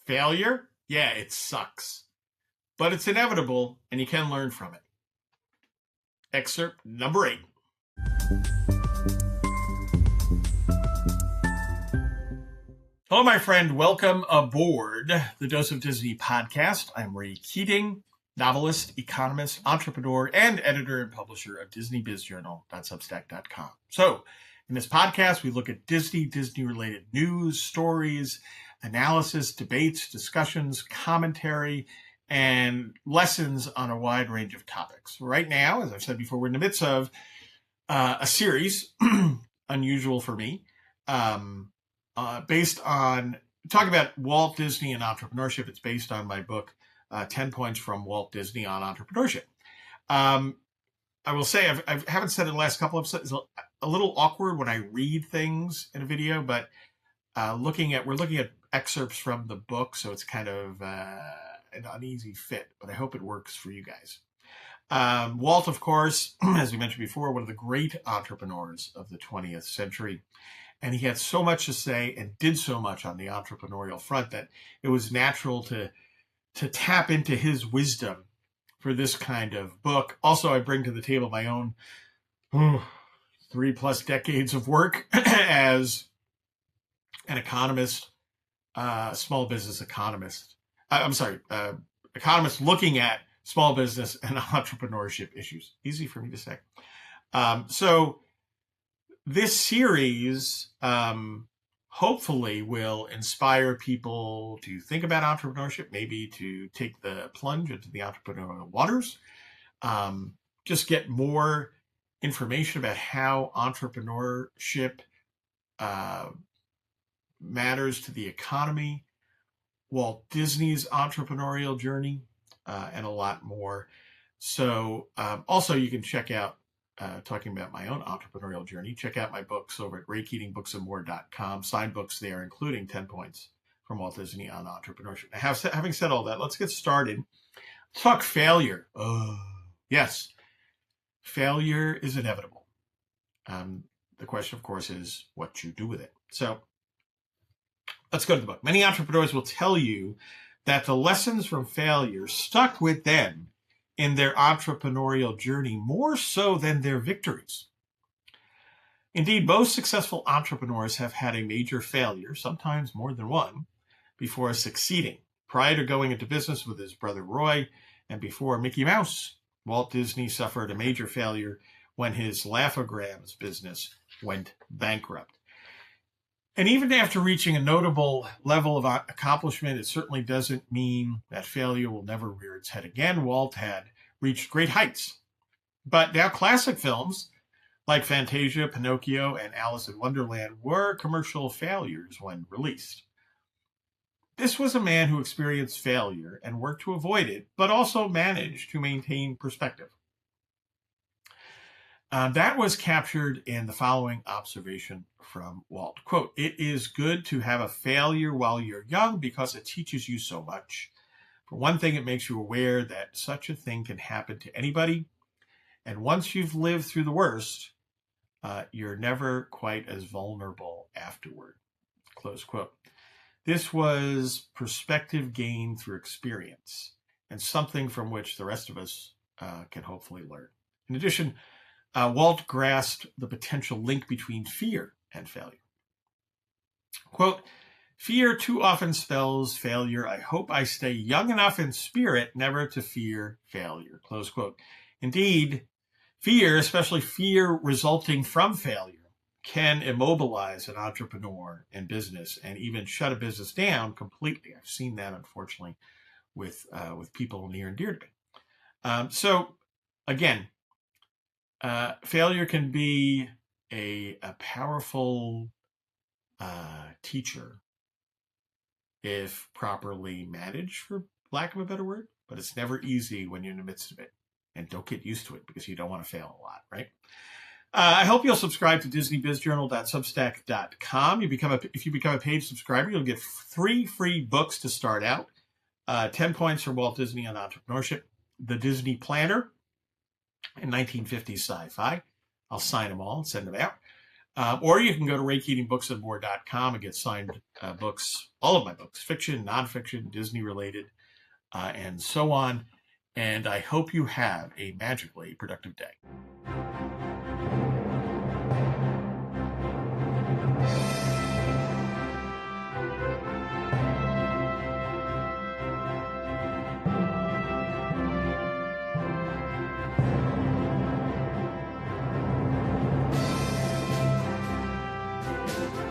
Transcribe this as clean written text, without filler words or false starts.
Failure? Yeah, it sucks. But it's inevitable, and you can learn from it. Excerpt number 8. Hello, my friend. Welcome aboard the Dose of Disney podcast. I'm Ray Keating, novelist, economist, entrepreneur, and editor and publisher of DisneyBizJournal.substack.com. So, in this podcast, we look at Disney-related news, stories, analysis, debates, discussions, commentary, and lessons on a wide range of topics. Right now, as I've said before, we're in the midst of a series, unusual for me, based on talking about Walt Disney and entrepreneurship. It's based on my book, 10 Points from Walt Disney on Entrepreneurship. I will say, I haven't said it in the last couple of episodes, it's a little awkward when I read things in a video, but we're looking at excerpts from the book, so it's kind of an uneasy fit, but I hope it works for you guys. Walt, of course, as we mentioned before, one of the great entrepreneurs of the 20th century. And he had so much to say and did so much on the entrepreneurial front that it was natural to tap into his wisdom for this kind of book. Also, I bring to the table my own 3+ decades of work as an economist, small business economist. Economist looking at small business and entrepreneurship issues. Easy for me to say. So this series hopefully will inspire people to think about entrepreneurship, maybe to take the plunge into the entrepreneurial waters, just get more information about how entrepreneurship matters to the economy, Walt Disney's entrepreneurial journey, and a lot more. So also you can check out, talking about my own entrepreneurial journey, check out my books over at raykeatingbooksandmore.com, signed books there, including 10 Points from Walt Disney on Entrepreneurship. Now, having said all that, let's get started. Let's talk failure. Yes, failure is inevitable. The question, of course, is what you do with it. So let's go to the book. Many entrepreneurs will tell you that the lessons from failure stuck with them in their entrepreneurial journey more so than their victories. Indeed, most successful entrepreneurs have had a major failure, sometimes more than one, before succeeding. Prior to going into business with his brother Roy and before Mickey Mouse, Walt Disney suffered a major failure when his Laugh-O-Grams business went bankrupt. And even after reaching a notable level of accomplishment, it certainly doesn't mean that failure will never rear its head again. Walt had reached great heights. But now classic films like Fantasia, Pinocchio, and Alice in Wonderland were commercial failures when released. This was a man who experienced failure and worked to avoid it, but also managed to maintain perspective. That was captured in the following observation from Walt. Quote, "It is good to have a failure while you're young because it teaches you so much. For one thing, it makes you aware that such a thing can happen to anybody. And once you've lived through the worst, you're never quite as vulnerable afterward." Close quote. This was perspective gained through experience and something from which the rest of us can hopefully learn. In addition, Walt grasped the potential link between fear and failure. Quote, "Fear too often spells failure. I hope I stay young enough in spirit never to fear failure." Close quote. Indeed, fear, especially fear resulting from failure, can immobilize an entrepreneur in business and even shut a business down completely. I've seen that, unfortunately, with people near and dear to me. So, again, failure can be a powerful teacher if properly managed, for lack of a better word, but it's never easy when you're in the midst of it. And don't get used to it because you don't want to fail a lot, right? I hope you'll subscribe to DisneyBizJournal.substack.com. If you become a paid subscriber, you'll get 3 free books to start out. 10 Points from Walt Disney on Entrepreneurship, The Disney Planner, and 1950s Sci-Fi. I'll sign them all and send them out. Or you can go to RayKeatingBooksandMore.com and get signed books, all of my books, fiction, nonfiction, Disney related, and so on. And I hope you have a magically productive day.